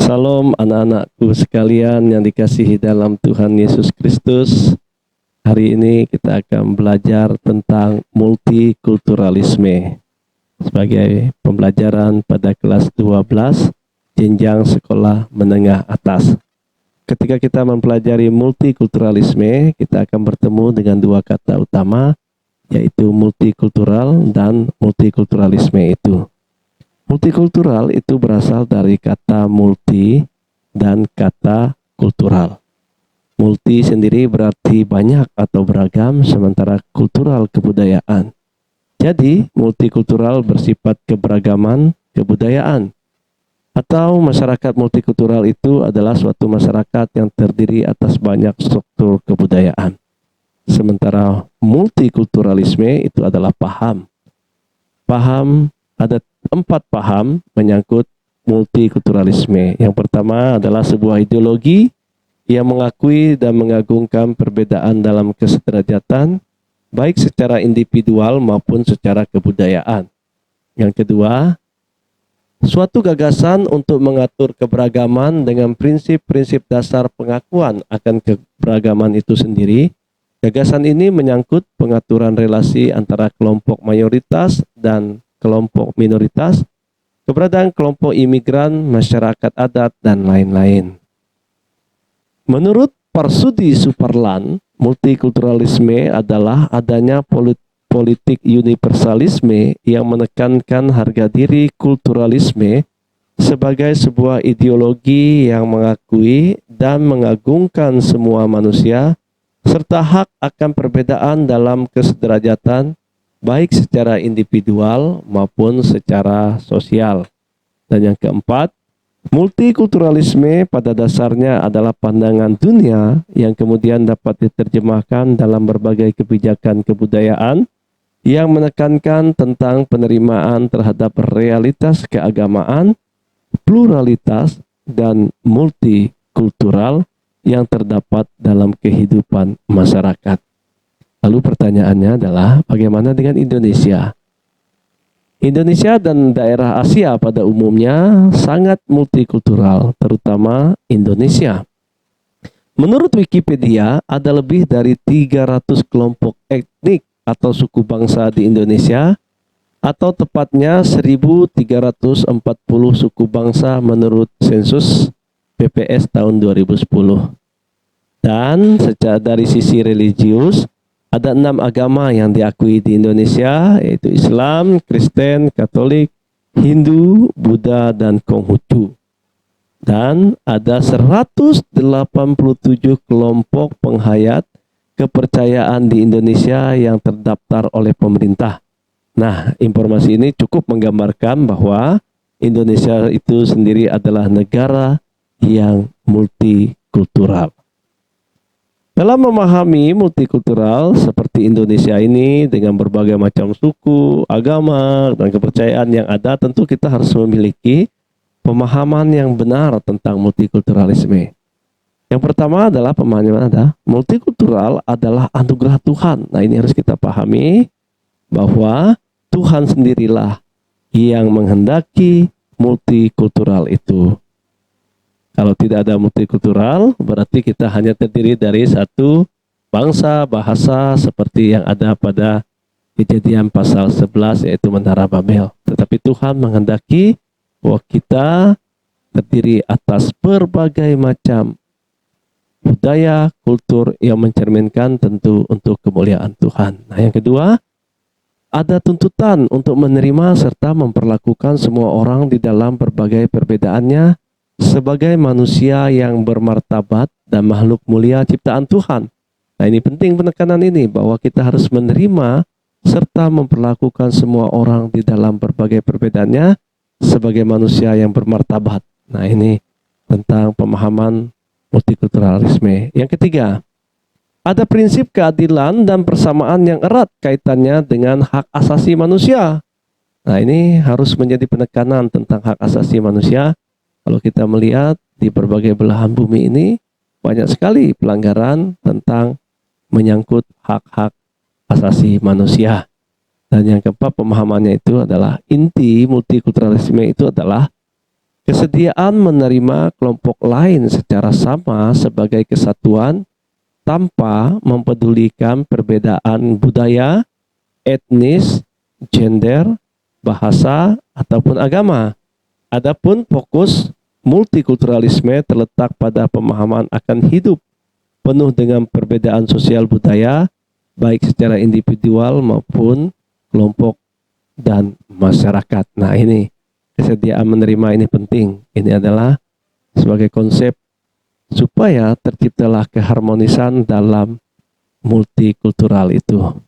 Salam anak-anakku sekalian yang dikasihi dalam Tuhan Yesus Kristus. Hari ini kita akan belajar tentang multikulturalisme sebagai pembelajaran pada kelas 12 jenjang sekolah menengah atas. Ketika kita mempelajari multikulturalisme, kita akan bertemu dengan dua kata utama, yaitu multikultural dan multikulturalisme itu. Multikultural itu berasal dari kata multi dan kata kultural. Multi sendiri berarti banyak atau beragam, sementara kultural kebudayaan. Jadi, multikultural bersifat keberagaman kebudayaan. Atau masyarakat multikultural itu adalah suatu masyarakat yang terdiri atas banyak struktur kebudayaan. Sementara multikulturalisme itu adalah paham. Ada 4 paham menyangkut multikulturalisme. Yang pertama adalah sebuah ideologi yang mengakui dan mengagungkan perbedaan dalam kesederajatan, baik secara individual maupun secara kebudayaan. Yang kedua, suatu gagasan untuk mengatur keberagaman dengan prinsip-prinsip dasar pengakuan akan keberagaman itu sendiri. Gagasan ini menyangkut pengaturan relasi antara kelompok mayoritas dan kelompok minoritas, keberadaan kelompok imigran, masyarakat adat, dan lain-lain. Menurut Parsudi Superlan, multikulturalisme adalah adanya politik universalisme yang menekankan harga diri kulturalisme sebagai sebuah ideologi yang mengakui dan mengagungkan semua manusia, serta hak akan perbedaan dalam kesederajatan, baik secara individual maupun secara sosial. Dan yang keempat, multikulturalisme pada dasarnya adalah pandangan dunia yang kemudian dapat diterjemahkan dalam berbagai kebijakan kebudayaan yang menekankan tentang penerimaan terhadap realitas keagamaan, pluralitas, dan multikultural yang terdapat dalam kehidupan masyarakat. Lalu pertanyaannya adalah bagaimana dengan Indonesia? Indonesia dan daerah Asia pada umumnya sangat multikultural, terutama Indonesia. Menurut Wikipedia, ada lebih dari 300 kelompok etnik atau suku bangsa di Indonesia, atau tepatnya 1.340 suku bangsa menurut sensus BPS tahun 2010. Dan secara dari sisi religius, ada 6 agama yang diakui di Indonesia, yaitu Islam, Kristen, Katolik, Hindu, Buddha, dan Konghucu. Dan ada 187 kelompok penghayat kepercayaan di Indonesia yang terdaftar oleh pemerintah. Nah, informasi ini cukup menggambarkan bahwa Indonesia itu sendiri adalah negara yang multikultural. Dalam memahami multikultural seperti Indonesia ini dengan berbagai macam suku, agama, dan kepercayaan yang ada, tentu kita harus memiliki pemahaman yang benar tentang multikulturalisme. Yang pertama adalah pemahaman multikultural adalah anugerah Tuhan. Nah, ini harus kita pahami bahwa Tuhan sendirilah yang menghendaki multikultural itu. Kalau tidak ada multikultural, berarti kita hanya terdiri dari satu bangsa, bahasa, seperti yang ada pada Kejadian pasal 11, yaitu Menara Babel. Tetapi Tuhan menghendaki bahwa kita terdiri atas berbagai macam budaya, kultur yang mencerminkan tentu untuk kemuliaan Tuhan. Nah, yang kedua, ada tuntutan untuk menerima serta memperlakukan semua orang di dalam berbagai perbedaannya sebagai manusia yang bermartabat dan makhluk mulia ciptaan Tuhan. Nah, ini penting penekanan ini, bahwa kita harus menerima serta memperlakukan semua orang di dalam berbagai perbedaannya sebagai manusia yang bermartabat. Nah, ini tentang pemahaman multikulturalisme. Yang ketiga, ada prinsip keadilan dan persamaan yang erat kaitannya dengan hak asasi manusia. Nah, ini harus menjadi penekanan tentang hak asasi manusia. Kalau kita melihat di berbagai belahan bumi ini, banyak sekali pelanggaran tentang menyangkut hak-hak asasi manusia. Dan yang keempat, pemahamannya itu adalah inti multikulturalisme itu adalah Kesediaan menerima kelompok lain secara sama sebagai kesatuan tanpa mempedulikan perbedaan budaya, etnis, gender, bahasa, ataupun agama. Adapun fokus multikulturalisme terletak pada pemahaman akan hidup penuh dengan perbedaan sosial budaya, baik secara individual maupun kelompok dan masyarakat. Nah, ini kesediaan menerima ini penting. Ini adalah sebagai konsep supaya terciptalah keharmonisan dalam multikultural itu.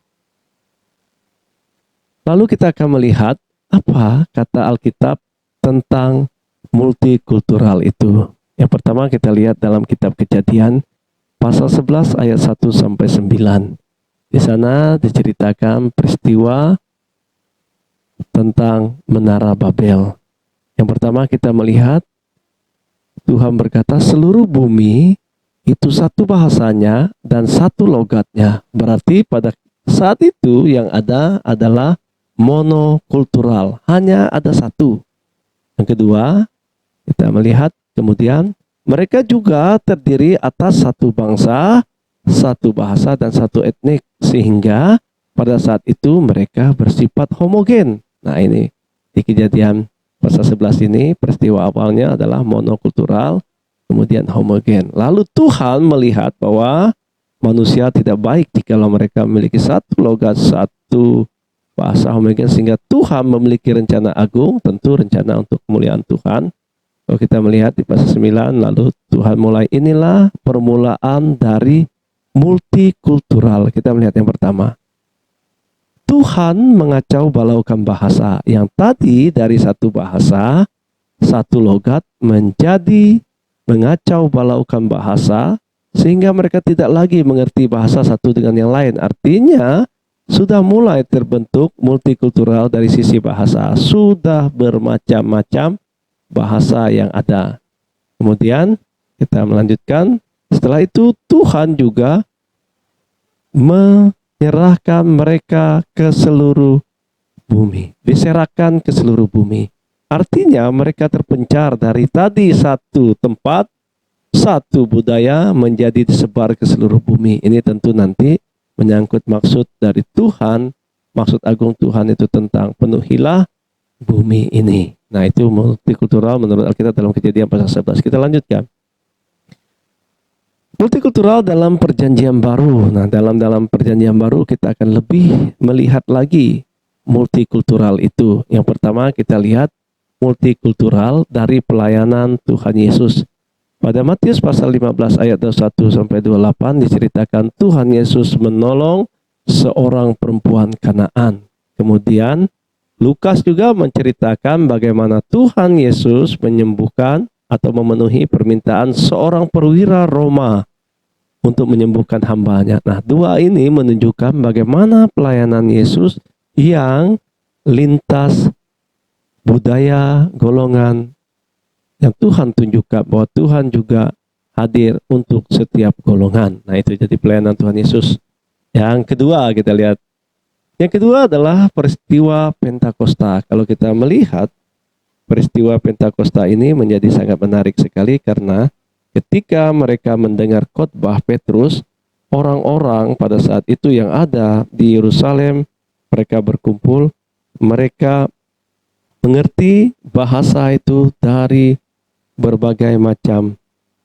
Lalu kita akan melihat apa kata Alkitab tentang multikultural itu. Yang pertama kita lihat dalam kitab Kejadian pasal 11 ayat 1 sampai 9. Di sana diceritakan peristiwa tentang Menara Babel. Yang pertama kita melihat Tuhan berkata seluruh bumi itu satu bahasanya dan satu logatnya. Berarti pada saat itu yang ada adalah monokultural. Hanya ada satu. Yang kedua, kita melihat kemudian mereka juga terdiri atas satu bangsa, satu bahasa, dan satu etnik. Sehingga pada saat itu mereka bersifat homogen. Nah, ini di Kejadian pasal 11 ini peristiwa awalnya adalah monokultural, kemudian homogen. Lalu Tuhan melihat bahwa manusia tidak baik jikalau mereka memiliki satu logat, satu bahasa homogen, sehingga Tuhan memiliki rencana agung, tentu rencana untuk kemuliaan Tuhan. Kalau kita melihat di pasal 9, lalu Tuhan mulai, inilah permulaan dari multikultural. Kita melihat yang pertama, Tuhan mengacau balaukan bahasa yang tadi dari satu bahasa, satu logat menjadi mengacau balaukan bahasa sehingga mereka tidak lagi mengerti bahasa satu dengan yang lain. Artinya sudah mulai terbentuk multikultural dari sisi bahasa. Sudah bermacam-macam bahasa yang ada. Kemudian kita melanjutkan, setelah itu Tuhan juga menyerahkan mereka ke seluruh bumi. Diserahkan ke seluruh bumi. Artinya mereka terpencar dari tadi satu tempat, satu budaya menjadi disebar ke seluruh bumi. Ini tentu nanti menyangkut maksud dari Tuhan. Maksud agung Tuhan itu tentang penuhilah bumi ini. Nah, itu multikultural menurut Alkitab dalam Kejadian pasal 11. Kita lanjutkan. Multikultural dalam perjanjian baru. Nah, dalam perjanjian baru kita akan lebih melihat lagi multikultural itu. Yang pertama kita lihat multikultural dari pelayanan Tuhan Yesus. Pada Matius pasal 15 ayat 21 sampai 28 diceritakan Tuhan Yesus menolong seorang perempuan Kanaan. Kemudian Lukas juga menceritakan bagaimana Tuhan Yesus menyembuhkan atau memenuhi permintaan seorang perwira Roma untuk menyembuhkan hambanya. Nah, dua ini menunjukkan bagaimana pelayanan Yesus yang lintas budaya, golongan, yang Tuhan tunjukkan bahwa Tuhan juga hadir untuk setiap golongan. Nah, itu jadi pelayanan Tuhan Yesus. Yang kedua kita lihat. Yang kedua adalah peristiwa Pentakosta. Kalau kita melihat peristiwa Pentakosta ini menjadi sangat menarik sekali karena ketika mereka mendengar khotbah Petrus, orang-orang pada saat itu yang ada di Yerusalem, mereka berkumpul, mereka mengerti bahasa itu dari berbagai macam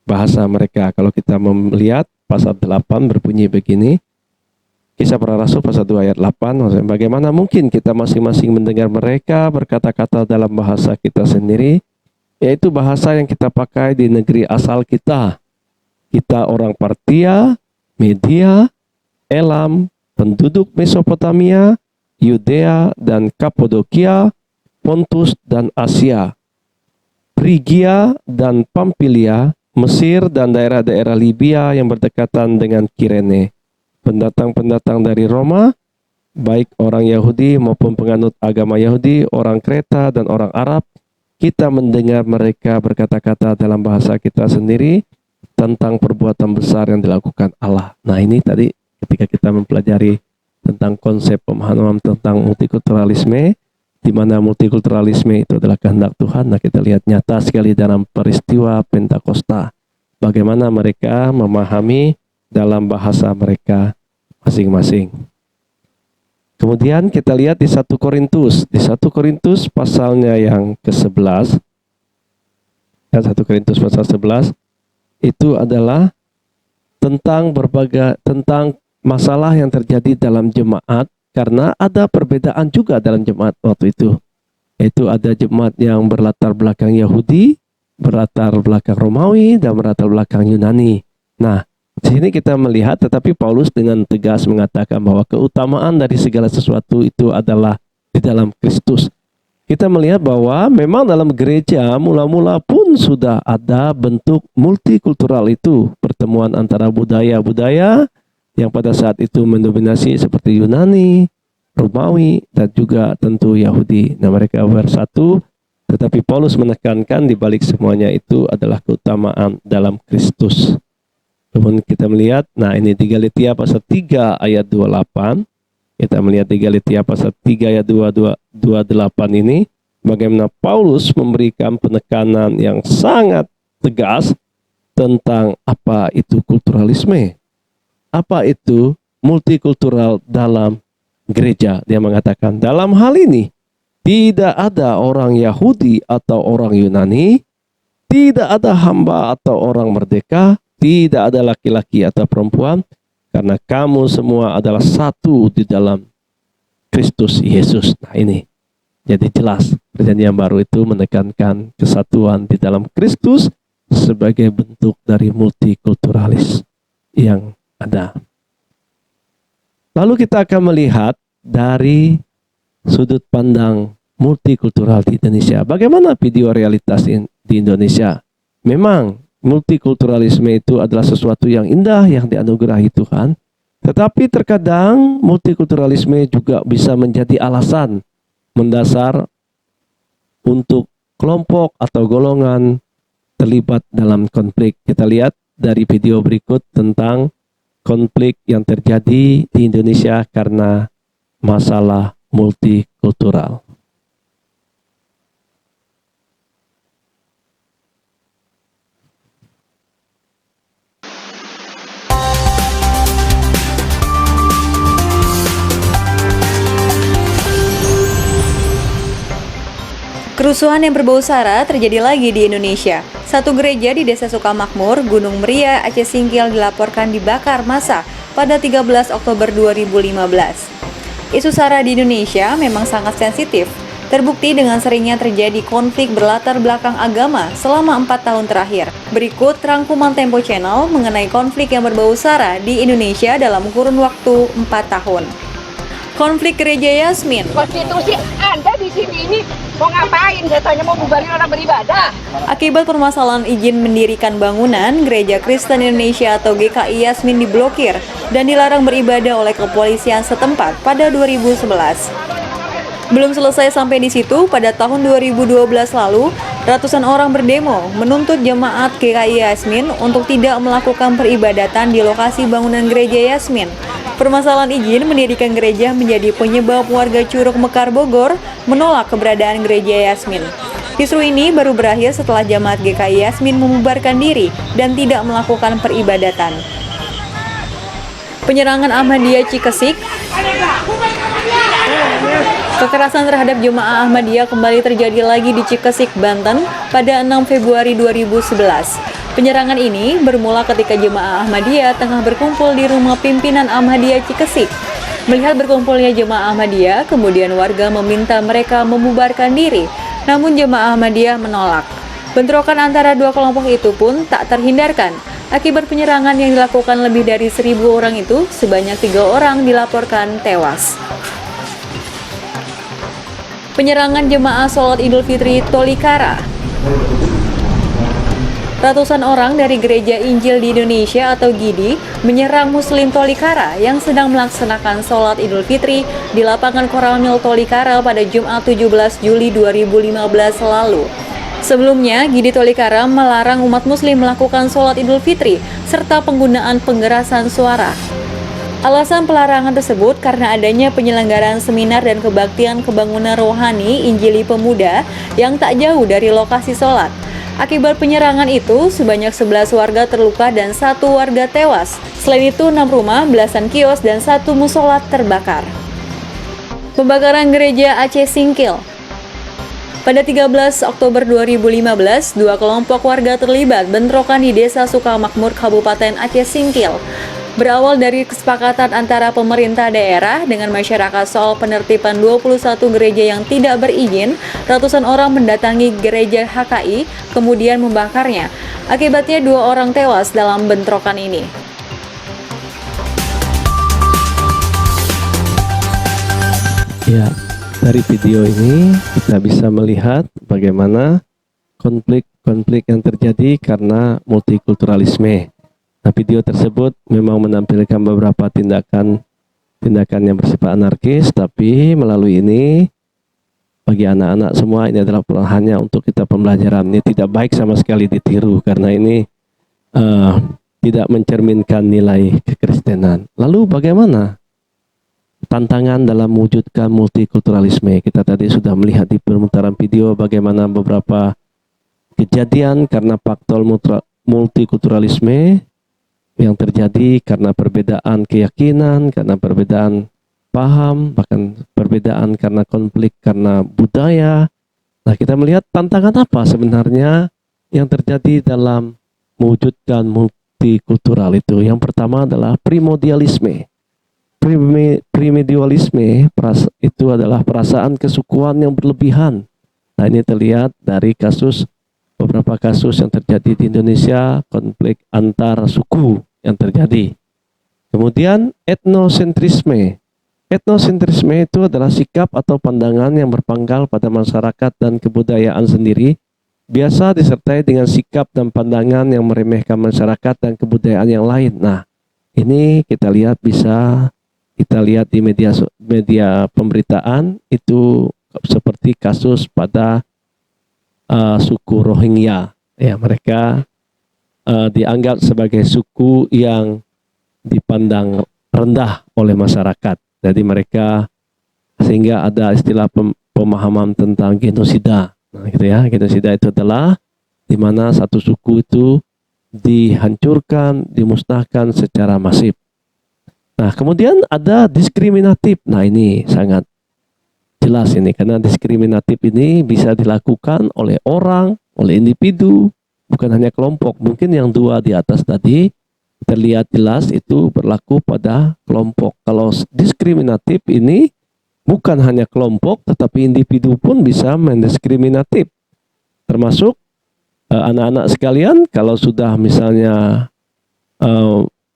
bahasa mereka. Kalau kita melihat pasal 8 berbunyi begini, Kisah Para Rasul pasal 2 ayat 8, maksudnya bagaimana mungkin kita masing-masing mendengar mereka berkata-kata dalam bahasa kita sendiri, yaitu bahasa yang kita pakai di negeri asal kita. Kita orang Partia, Media, Elam, penduduk Mesopotamia, Yudea dan Kapadokia, Pontus dan Asia, Frigia dan Pamfilia, Mesir dan daerah-daerah Libya yang berdekatan dengan Kirene. Pendatang-pendatang dari Roma, baik orang Yahudi maupun penganut agama Yahudi, orang Kreta dan orang Arab, kita mendengar mereka berkata-kata dalam bahasa kita sendiri tentang perbuatan besar yang dilakukan Allah. Nah, ini tadi ketika kita mempelajari tentang konsep pemahaman tentang multikulturalisme, di mana multikulturalisme itu adalah kehendak Tuhan. Nah, kita lihat nyata sekali dalam peristiwa Pentakosta, bagaimana mereka memahami dalam bahasa mereka masing-masing. Kemudian kita lihat di 1 Korintus pasalnya yang ke-11. Ya, 1 Korintus pasal 11 itu adalah tentang masalah yang terjadi dalam jemaat, karena ada perbedaan juga dalam jemaat waktu itu. Yaitu ada jemaat yang berlatar belakang Yahudi, berlatar belakang Romawi, dan berlatar belakang Yunani. Nah, di sini kita melihat, tetapi Paulus dengan tegas mengatakan bahwa keutamaan dari segala sesuatu itu adalah di dalam Kristus. Kita melihat bahwa memang dalam gereja mula-mula pun sudah ada bentuk multikultural itu, pertemuan antara budaya-budaya yang pada saat itu mendominasi seperti Yunani, Romawi, dan juga tentu Yahudi. Nah, mereka bersatu, tetapi Paulus menekankan di balik semuanya itu adalah keutamaan dalam Kristus. Kemudian kita melihat, nah ini 3 Galatia pasal 3 ayat 28. Kita melihat 3 Galatia pasal 3 ayat 28 ini, bagaimana Paulus memberikan penekanan yang sangat tegas tentang apa itu kulturalisme. Apa itu multikultural dalam gereja? Dia mengatakan, dalam hal ini tidak ada orang Yahudi atau orang Yunani, tidak ada hamba atau orang merdeka, tidak ada laki-laki atau perempuan, karena kamu semua adalah satu di dalam Kristus Yesus. Nah, ini jadi jelas perjanjian baru itu menekankan kesatuan di dalam Kristus sebagai bentuk dari multikulturalis yang ada. Lalu kita akan melihat dari sudut pandang multikultural di Indonesia. Bagaimana video realitas di Indonesia? Memang multikulturalisme itu adalah sesuatu yang indah yang dianugerahi Tuhan. Tetapi terkadang multikulturalisme juga bisa menjadi alasan mendasar untuk kelompok atau golongan terlibat dalam konflik. Kita lihat dari video berikut tentang konflik yang terjadi di Indonesia karena masalah multikultural. Kerusuhan yang berbau sara terjadi lagi di Indonesia. Satu gereja di Desa Sukamakmur, Gunung Muria, Aceh Singkil dilaporkan dibakar massa pada 13 Oktober 2015. Isu sara di Indonesia memang sangat sensitif, terbukti dengan seringnya terjadi konflik berlatar belakang agama selama 4 tahun terakhir. Berikut rangkuman Tempo Channel mengenai konflik yang berbau sara di Indonesia dalam kurun waktu 4 tahun. Konflik Gereja Yasmin. Konstitusi Anda di sini ini mau ngapain? Katanya mau bubarin orang beribadah. Akibat permasalahan izin mendirikan bangunan, Gereja Kristen Indonesia atau GKI Yasmin diblokir dan dilarang beribadah oleh kepolisian setempat pada 2011. Belum selesai sampai di situ, pada tahun 2012 lalu, ratusan orang berdemo menuntut jemaat GKI Yasmin untuk tidak melakukan peribadatan di lokasi bangunan Gereja Yasmin. Permasalahan izin mendirikan gereja menjadi penyebab warga Curug Mekar Bogor menolak keberadaan Gereja Yasmin. Kisru ini baru berakhir setelah jemaat GKI Yasmin membubarkan diri dan tidak melakukan peribadatan. Penyerangan Ahmadiyah Cikesik. Kekerasan terhadap jemaah Ahmadiyah kembali terjadi lagi di Cikesik, Banten pada 6 Februari 2011. Penyerangan ini bermula ketika jemaah Ahmadiyah tengah berkumpul di rumah pimpinan Ahmadiyah Cikesik. Melihat berkumpulnya jemaah Ahmadiyah, kemudian warga meminta mereka membubarkan diri, namun jemaah Ahmadiyah menolak. Bentrokan antara dua kelompok itu pun tak terhindarkan. Akibat penyerangan yang dilakukan lebih dari 1.000 orang itu, sebanyak 3 orang dilaporkan tewas. Penyerangan jemaah sholat Idul Fitri Tolikara. Ratusan orang dari Gereja Injil di Indonesia atau GIDI menyerang Muslim Tolikara yang sedang melaksanakan sholat Idul Fitri di lapangan Koramil Tolikara pada Jumat 17 Juli 2015 lalu. Sebelumnya, GIDI Tolikara melarang umat Muslim melakukan sholat Idul Fitri serta penggunaan penggerasan suara. Alasan pelarangan tersebut karena adanya penyelenggaraan seminar dan kebaktian kebangunan rohani Injili Pemuda yang tak jauh dari lokasi sholat. Akibat penyerangan itu, sebanyak 11 warga terluka dan 1 warga tewas. Selain itu, 6 rumah, belasan kios, dan 1 musola terbakar. Pembakaran gereja Aceh Singkil. Pada 13 Oktober 2015, 2 kelompok warga terlibat bentrokan di Desa Sukamakmur, Kabupaten Aceh Singkil. Berawal dari kesepakatan antara pemerintah daerah dengan masyarakat soal penertiban 21 gereja yang tidak berizin, ratusan orang mendatangi gereja HKI, kemudian membakarnya. Akibatnya 2 orang tewas dalam bentrokan ini. Ya, dari video ini kita bisa melihat bagaimana konflik-konflik yang terjadi karena multikulturalisme. Nah, video tersebut memang menampilkan beberapa tindakan yang bersifat anarkis, tapi melalui ini bagi anak-anak semua ini adalah hanya untuk kita pembelajaran. Ini tidak baik sama sekali ditiru karena ini tidak mencerminkan nilai kekristenan. Lalu bagaimana tantangan dalam mewujudkan multikulturalisme? Kita tadi sudah melihat di pemutaran video bagaimana beberapa kejadian karena faktor multikulturalisme yang terjadi karena perbedaan keyakinan, karena perbedaan paham, bahkan perbedaan karena konflik, karena budaya. Nah, kita melihat tantangan apa sebenarnya yang terjadi dalam mewujudkan multikultural itu. Yang pertama adalah primordialisme. Primordialisme itu adalah perasaan kesukuan yang berlebihan. Nah, ini terlihat dari beberapa kasus yang terjadi di Indonesia, konflik antar suku yang terjadi. Kemudian etnosentrisme. Etnosentrisme itu adalah sikap atau pandangan yang berpangkal pada masyarakat dan kebudayaan sendiri, biasa disertai dengan sikap dan pandangan yang meremehkan masyarakat dan kebudayaan yang lain. Nah, ini kita lihat di media pemberitaan itu seperti kasus pada suku Rohingya, ya, mereka dianggap sebagai suku yang dipandang rendah oleh masyarakat. Jadi mereka sehingga ada istilah pemahaman tentang genosida. Nah, gitu ya, genosida itu adalah di mana satu suku itu dihancurkan, dimusnahkan secara masif. Nah, kemudian ada diskriminatif. Nah, ini sangat jelas ini, karena diskriminatif ini bisa dilakukan oleh orang, oleh individu, bukan hanya kelompok. Mungkin yang 2 di atas tadi terlihat jelas itu berlaku pada kelompok. Kalau diskriminatif ini bukan hanya kelompok, tetapi individu pun bisa mendiskriminatif. Termasuk anak-anak sekalian, kalau sudah misalnya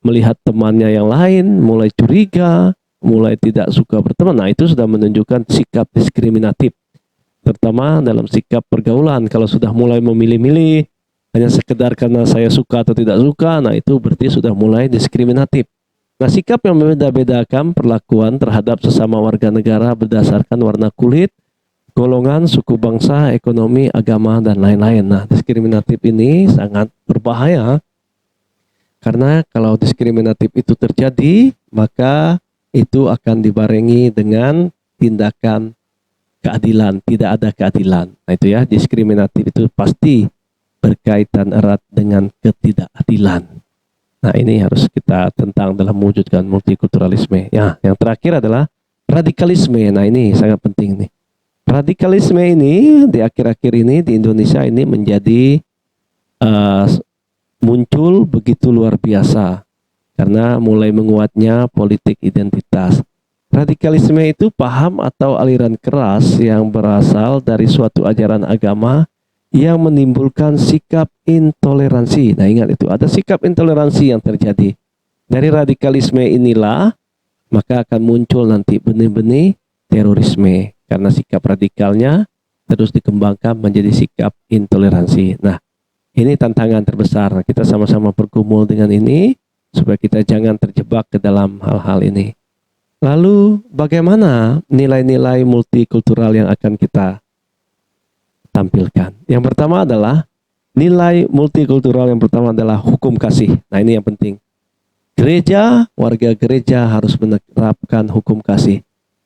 melihat temannya yang lain mulai curiga, mulai tidak suka berteman, nah itu sudah menunjukkan sikap diskriminatif, terutama dalam sikap pergaulan. Kalau sudah mulai memilih-milih hanya sekedar karena saya suka atau tidak suka, nah itu berarti sudah mulai diskriminatif. Nah, sikap yang membeda-bedakan perlakuan terhadap sesama warga negara berdasarkan warna kulit, golongan, suku bangsa, ekonomi, agama, dan lain-lain. Nah, diskriminatif ini sangat berbahaya, karena kalau diskriminatif itu terjadi, maka itu akan dibarengi dengan tindakan keadilan, tidak ada keadilan. Nah, itu ya, diskriminatif itu pasti berkaitan erat dengan ketidakadilan. Nah, ini harus kita tentang dalam mewujudkan multikulturalisme. Ya, yang terakhir adalah radikalisme. Nah, ini sangat penting nih. Radikalisme ini di akhir-akhir ini di Indonesia ini menjadi muncul begitu luar biasa karena mulai menguatnya politik identitas. Radikalisme itu paham atau aliran keras yang berasal dari suatu ajaran agama yang menimbulkan sikap intoleransi. Nah, ingat itu, ada sikap intoleransi yang terjadi. Dari radikalisme inilah maka akan muncul nanti benih-benih terorisme, karena sikap radikalnya terus dikembangkan menjadi sikap intoleransi. Nah, ini tantangan terbesar. Kita sama-sama bergumul dengan ini supaya kita jangan terjebak ke dalam hal-hal ini. Lalu bagaimana nilai-nilai multikultural yang akan kita tampilkan? Yang pertama adalah nilai multikultural, yang pertama adalah hukum kasih. Nah, ini yang penting. Gereja, warga gereja harus menerapkan hukum kasih.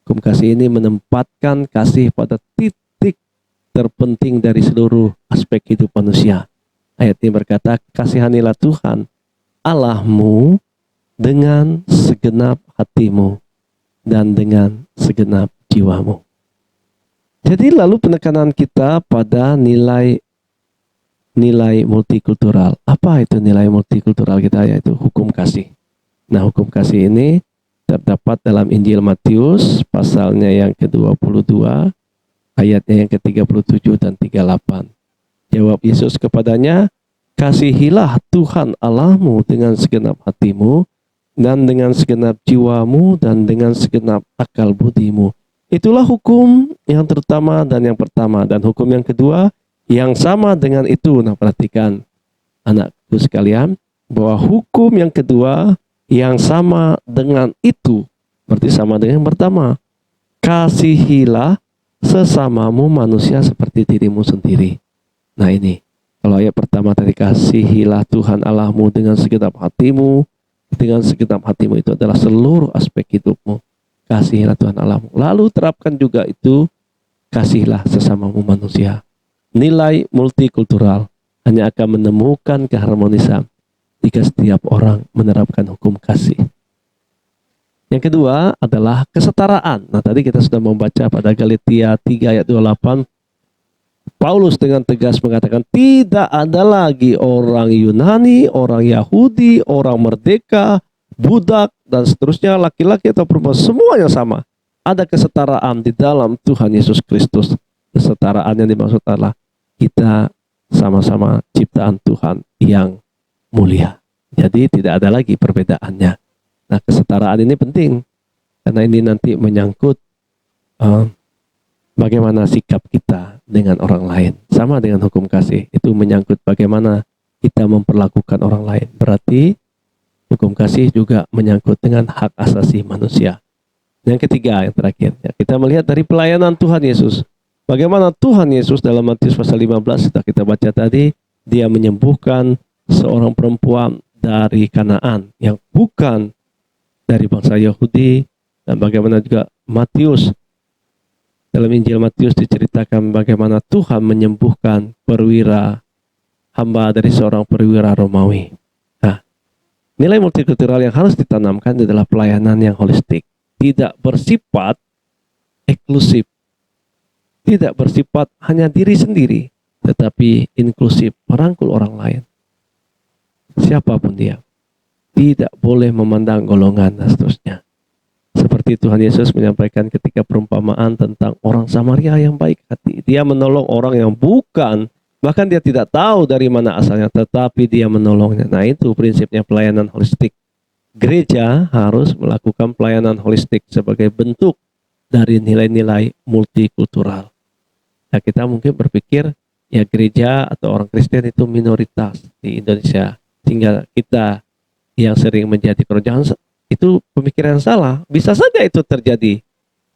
Hukum kasih ini menempatkan kasih pada titik terpenting dari seluruh aspek hidup manusia. Ayat ini berkata, kasihanilah Tuhan Allahmu dengan segenap hatimu dan dengan segenap jiwamu. Jadi lalu penekanan kita pada nilai multikultural. Apa itu nilai multikultural kita? Yaitu hukum kasih. Nah, hukum kasih ini terdapat dalam Injil Matius pasalnya yang ke-22, ayatnya yang ke-37 dan 38. Jawab Yesus kepadanya, kasihilah Tuhan Allahmu dengan segenap hatimu dan dengan segenap jiwamu dan dengan segenap akal budimu. Itulah hukum yang terutama dan yang pertama. Dan hukum yang kedua yang sama dengan itu. Nah, perhatikan anakku sekalian, bahwa hukum yang kedua yang sama dengan itu berarti sama dengan yang pertama. Kasihilah sesamamu manusia seperti dirimu sendiri. Nah ini, kalau ayat pertama tadi, kasihilah Tuhan Allahmu dengan segenap hatimu. Dengan segenap hatimu itu adalah seluruh aspek hidupmu. Kasihilah Tuhan Allahmu. Lalu terapkan juga itu, kasihilah sesamamu manusia. Nilai multikultural hanya akan menemukan keharmonisan jika setiap orang menerapkan hukum kasih. Yang kedua adalah kesetaraan. Nah, tadi kita sudah membaca pada Galatia 3 ayat 28. Paulus dengan tegas mengatakan, tidak ada lagi orang Yunani, orang Yahudi, orang merdeka, budak, dan seterusnya, laki-laki atau perempuan, semuanya sama. Ada kesetaraan di dalam Tuhan Yesus Kristus. Kesetaraan yang dimaksud adalah kita sama-sama ciptaan Tuhan yang mulia. Jadi tidak ada lagi perbedaannya. Nah, kesetaraan ini penting karena ini nanti menyangkut bagaimana sikap kita dengan orang lain. Sama dengan hukum kasih, itu menyangkut bagaimana kita memperlakukan orang lain. Berarti hukum kasih juga menyangkut dengan hak asasi manusia. Yang ketiga, yang terakhir, ya, kita melihat dari pelayanan Tuhan Yesus. Bagaimana Tuhan Yesus dalam Matius pasal 15 sudah kita baca tadi, dia menyembuhkan seorang perempuan dari Kanaan yang bukan dari bangsa Yahudi. Dan bagaimana juga Matius, dalam Injil Matius diceritakan bagaimana Tuhan menyembuhkan perwira hamba dari seorang perwira Romawi. Nah, nilai multikultural yang harus ditanamkan adalah pelayanan yang holistik, tidak bersifat eksklusif, tidak bersifat hanya diri sendiri, tetapi inklusif, merangkul orang lain. Siapapun dia, tidak boleh memandang golongan dan seterusnya. Seperti Tuhan Yesus menyampaikan ketika perumpamaan tentang orang Samaria yang baik hati. Dia menolong orang yang bukan, bahkan dia tidak tahu dari mana asalnya, tetapi dia menolongnya. Nah, itu prinsipnya pelayanan holistik. Gereja harus melakukan pelayanan holistik sebagai bentuk dari nilai-nilai multikultural. Nah, kita mungkin berpikir, ya gereja atau orang Kristen itu minoritas di Indonesia, sehingga kita yang sering menjadi kerojahan, itu pemikiran salah. Bisa saja itu terjadi.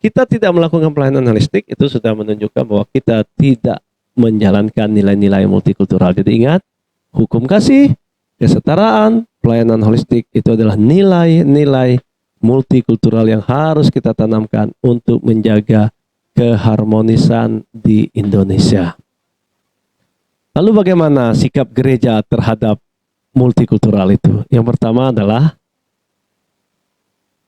Kita tidak melakukan pelayanan holistik, itu sudah menunjukkan bahwa kita tidak menjalankan nilai-nilai multikultural. Jadi ingat, hukum kasih, kesetaraan, pelayanan holistik itu adalah nilai-nilai multikultural yang harus kita tanamkan untuk menjaga keharmonisan di Indonesia. Lalu bagaimana sikap gereja terhadap multikultural itu? Yang pertama adalah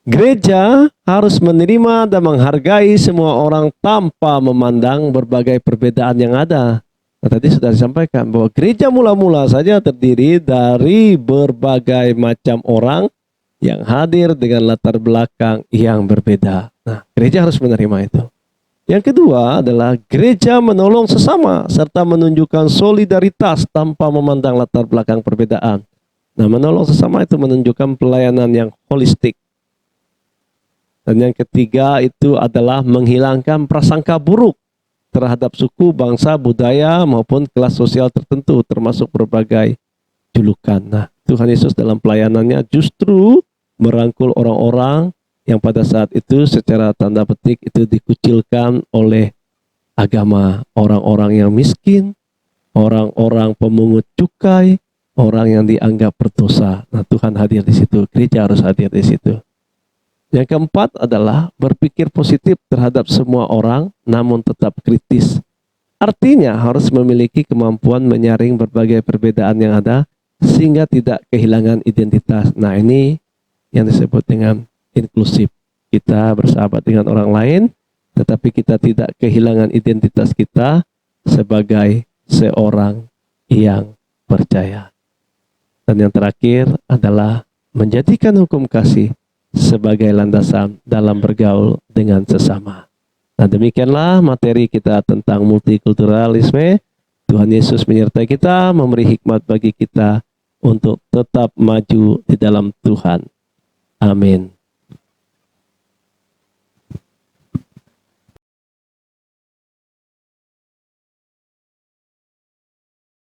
gereja harus menerima dan menghargai semua orang tanpa memandang berbagai perbedaan yang ada. Nah, tadi sudah disampaikan bahwa gereja mula-mula saja terdiri dari berbagai macam orang yang hadir dengan latar belakang yang berbeda. Nah, gereja harus menerima itu. Yang kedua adalah gereja menolong sesama serta menunjukkan solidaritas tanpa memandang latar belakang perbedaan. Nah, menolong sesama itu menunjukkan pelayanan yang holistik. Dan yang ketiga itu adalah menghilangkan prasangka buruk terhadap suku, bangsa, budaya maupun kelas sosial tertentu, termasuk berbagai julukan. Nah, Tuhan Yesus dalam pelayanannya justru merangkul orang-orang yang pada saat itu secara tanda petik itu dikucilkan oleh agama, orang-orang yang miskin, orang-orang pemungut cukai, orang yang dianggap berdosa. Nah, Tuhan hadir di situ, gereja harus hadir di situ. Yang keempat adalah berpikir positif terhadap semua orang, namun tetap kritis. Artinya harus memiliki kemampuan menyaring berbagai perbedaan yang ada, sehingga tidak kehilangan identitas. Nah, ini yang disebut dengan inklusif. Kita bersahabat dengan orang lain, tetapi kita tidak kehilangan identitas kita sebagai seorang yang percaya. Dan yang terakhir adalah menjadikan hukum kasih sebagai landasan dalam bergaul dengan sesama. Nah, demikianlah materi kita tentang multikulturalisme. Tuhan Yesus menyertai kita, memberi hikmat bagi kita untuk tetap maju di dalam Tuhan. Amin.